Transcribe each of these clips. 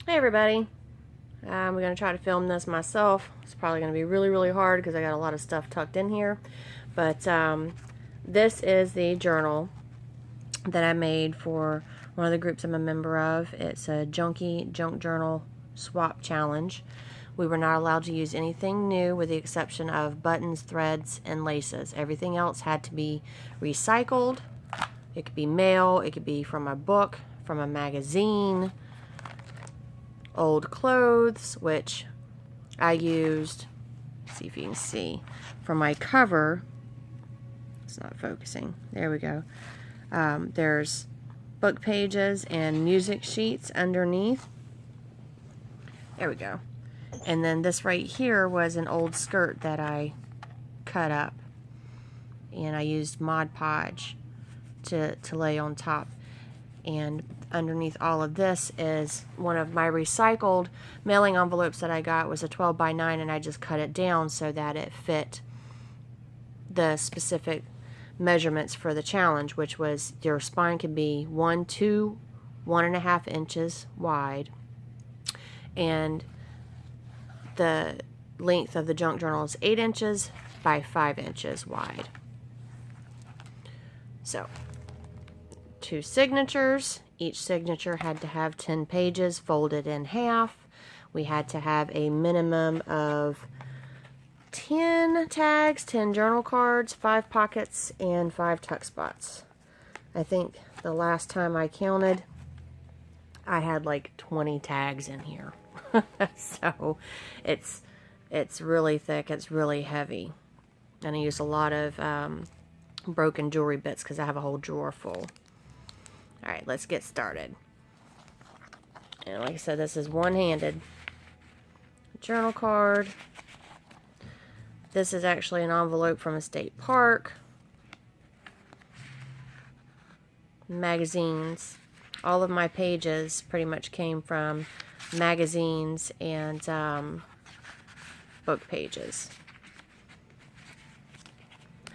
Hey everybody, we're going to try to film this myself. It's probably going to be really hard because I got a lot of stuff tucked in here. But this is the journal that I made for one of the groups I'm a member of. It's a Junky Junk Journal Swap Challenge. We were not allowed to use anything new with the exception of buttons, threads, and laces. Everything else had to be recycled. It could be mail, it could be from a book, from a magazine, old clothes, which I used, see if you can see, for my cover. It's not focusing. There we go. There's book pages and music sheets underneath. There we go. And then this right here was an old skirt that I cut up, and I used Mod Podge to lay on top. And underneath all of this is one of my recycled mailing envelopes that I got. Was a 12 by 9, and I just cut it down so that it fit the specific measurements for the challenge, which was your spine can be 1 to 1.5 inches wide, and the length of the junk journal is 8 inches by 5 inches wide. So 2 signatures. Each signature had to have 10 pages folded in half. We had to have a minimum of 10 tags, 10 journal cards, 5 pockets, and 5 tuck spots. I think the last time I counted, I had like 20 tags in here. So it's really thick, it's really heavy. And I use a lot of broken jewelry bits because I have a whole drawer full. Alright, let's get started. And like I said, this is one-handed. Journal card. This is actually an envelope from a state park. Magazines. All of my pages pretty much came from magazines and book pages.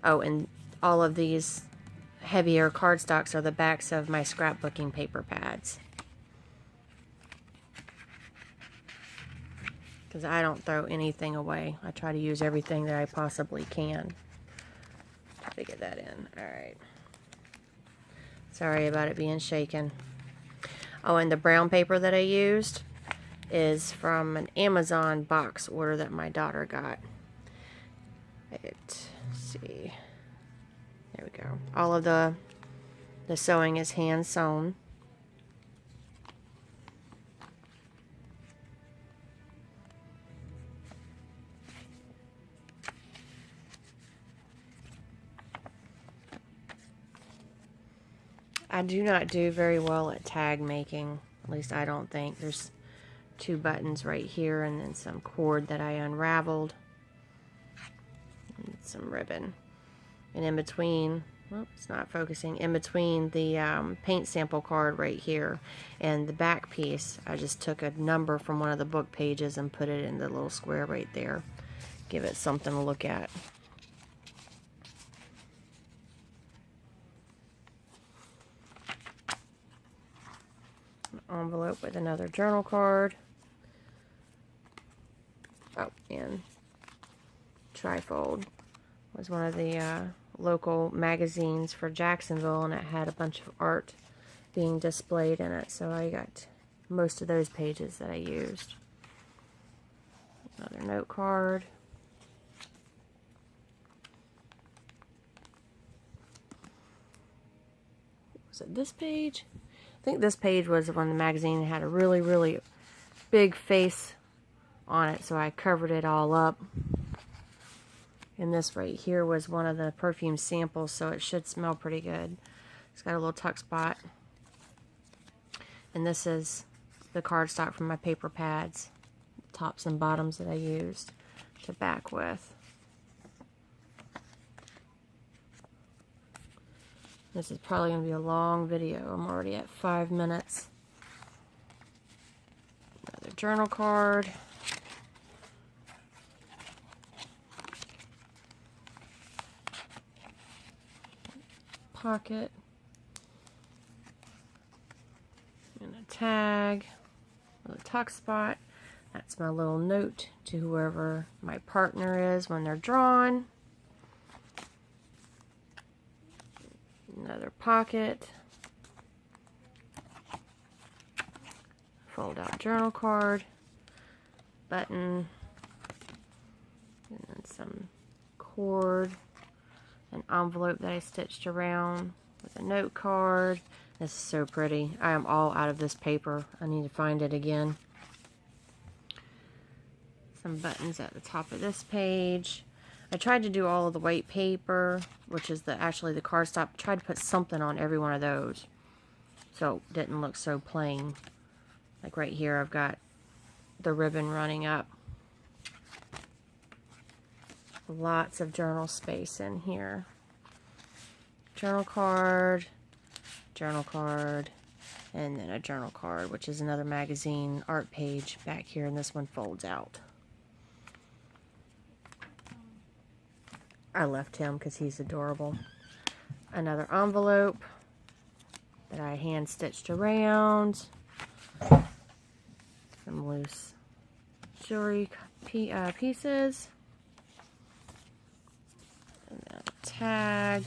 Oh, and all of these heavier cardstocks are the backs of my scrapbooking paper pads. Because I don't throw anything away. I try to use everything that I possibly can. Try to get that in. Alright. Sorry about it being shaken. Oh, and the brown paper that I used is from an Amazon box order that my daughter got. Let's see. There we go. All of the sewing is hand sewn. I do not do very well at tag making. At least I don't think. There's 2 buttons right here and then some cord that I unraveled. And some ribbon. And in between, well, it's not focusing, in between the paint sample card right here and the back piece, I just took a number from one of the book pages and put it in the little square right there. Give it something to look at. An envelope with another journal card. Oh, and Trifold was one of the local magazines for Jacksonville, and it had a bunch of art being displayed in it, so I got most of those pages that I used. Another note card. Was it this page? I think this page was when the magazine had a really big face on it, so I covered it all up. And this right here was one of the perfume samples, so it should smell pretty good. It's got a little tuck spot. And this is the cardstock from my paper pads, tops and bottoms that I used to back with. This is probably going to be a long video. I'm already at 5 minutes. Another journal card. Pocket. And a tag. with a tuck spot. That's my little note to whoever my partner is when they're drawn. Another pocket. Fold out journal card. Button. And then some cord. An envelope that I stitched around with a note card. This is so pretty. I am all out of this paper. I need to find it again. Some buttons at the top of this page. I tried to do all of the white paper, which is actually the cardstock. I tried to put something on every one of those so it didn't look so plain. Like right here, I've got the ribbon running up. Lots of journal space in here. Journal card, and then a journal card, which is another magazine art page back here, and this one folds out. I left him because he's adorable. Another envelope that I hand stitched around. Some loose jewelry pieces. And then a tag.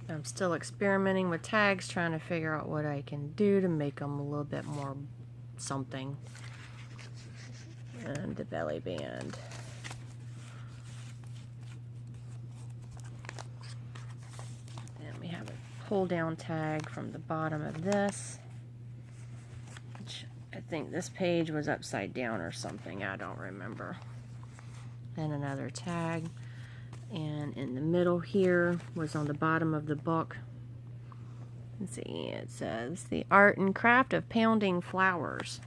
I'm still experimenting with tags, trying to figure out what I can do to make them a little bit more something. And the belly band. And we have a pull down tag from the bottom of this, which I think this page was upside down or something, I don't remember. And another tag. And in the middle here was on the bottom of the book. Let's see, it says the art and craft of pounding flowers.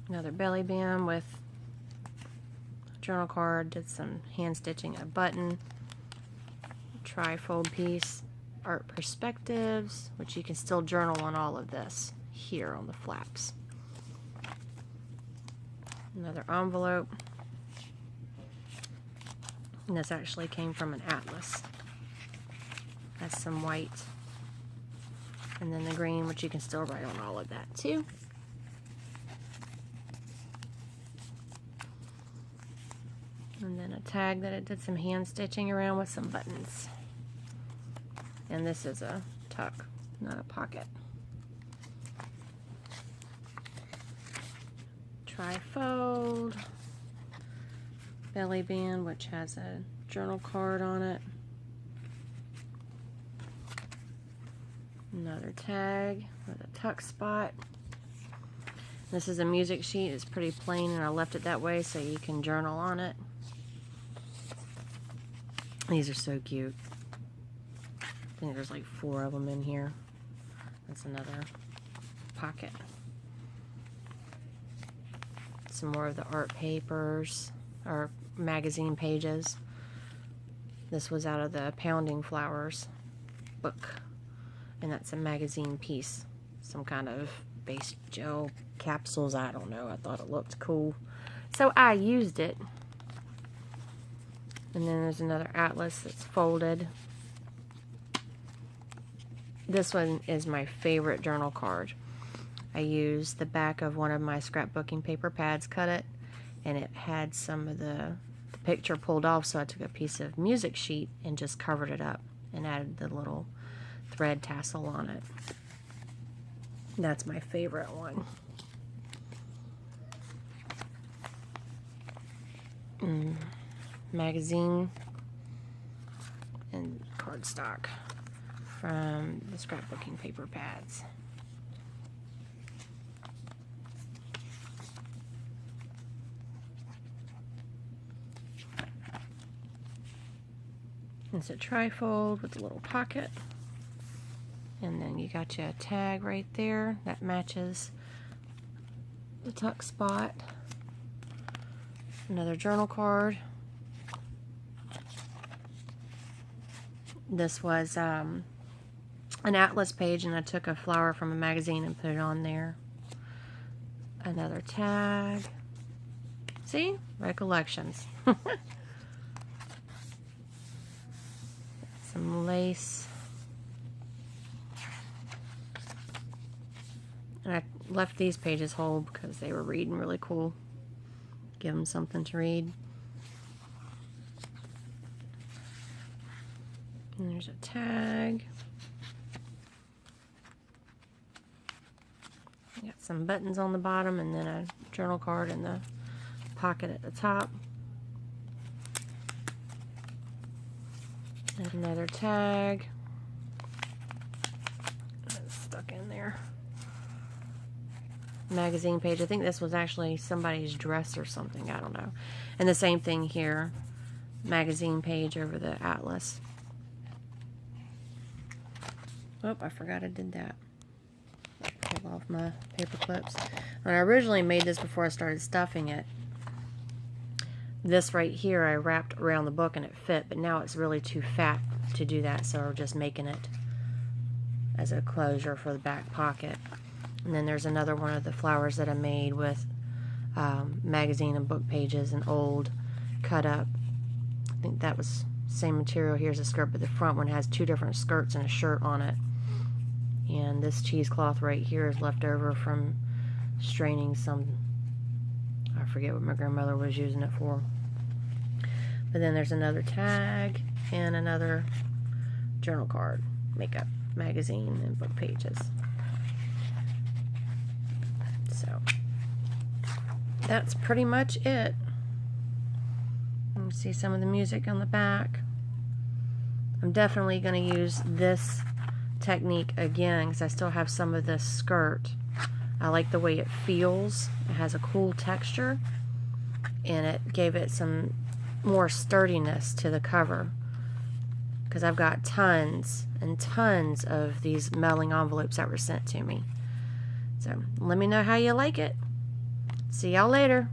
Another belly band with a journal card, did some hand stitching, a button, trifold piece, art perspectives, which you can still journal on all of this here on the flaps. Another envelope. And this actually came from an atlas. That's some white. And then the green, which you can still write on all of that too. And then a tag that I did some hand stitching around with some buttons. And this is a tuck, not a pocket. Trifold, belly band, which has a journal card on it. Another tag with a tuck spot. This is a music sheet. It's pretty plain, and I left it that way so you can journal on it. These are so cute. I think there's like 4 of them in here. That's another pocket. Some more of the art papers or magazine pages. This was out of the Pounding Flowers book, and that's a magazine piece, some kind of base gel capsules, I don't know. I thought it looked cool, so I used it. And then there's another atlas that's folded. This one is my favorite journal card. I used the back of one of my scrapbooking paper pads, cut it, and it had some of the picture pulled off, so I took a piece of music sheet and just covered it up and added the little thread tassel on it. That's my favorite one. Magazine and cardstock from the scrapbooking paper pads. It's a trifold with a little pocket, and then you got you a tag right there that matches the tuck spot. Another journal card. This was an atlas page, and I took a flower from a magazine and put it on there. Another tag. See? Recollections. some lace. And I left these pages whole because they were reading really cool. Give them something to read. And there's a tag. Got some buttons on the bottom and then a journal card in the pocket at the top. And another tag. It's stuck in there. Magazine page. I think this was actually somebody's dress or something. I don't know. And the same thing here. Magazine page over the atlas. Oh, I forgot I did that. Pull off my paper clips. When I originally made this before I started stuffing it, this right here I wrapped around the book and it fit, but now it's really too fat to do that, so we're just making it as a closure for the back pocket. And then there's another one of the flowers that I made with magazine and book pages and old cut up. I think that was same material. Here's a skirt, but the front one has two different skirts and a shirt on it. And this cheesecloth right here is left over from straining some, I forget what my grandmother was using it for. But then there's another tag and another journal card, makeup, magazine, and book pages. So that's pretty much it. You can see some of the music on the back. I'm definitely going to use this technique again because I still have some of this skirt. I like the way it feels. It has a cool texture and it gave it some more sturdiness to the cover because I've got tons and tons of these mailing envelopes that were sent to me. So let me know how you like it. See y'all later.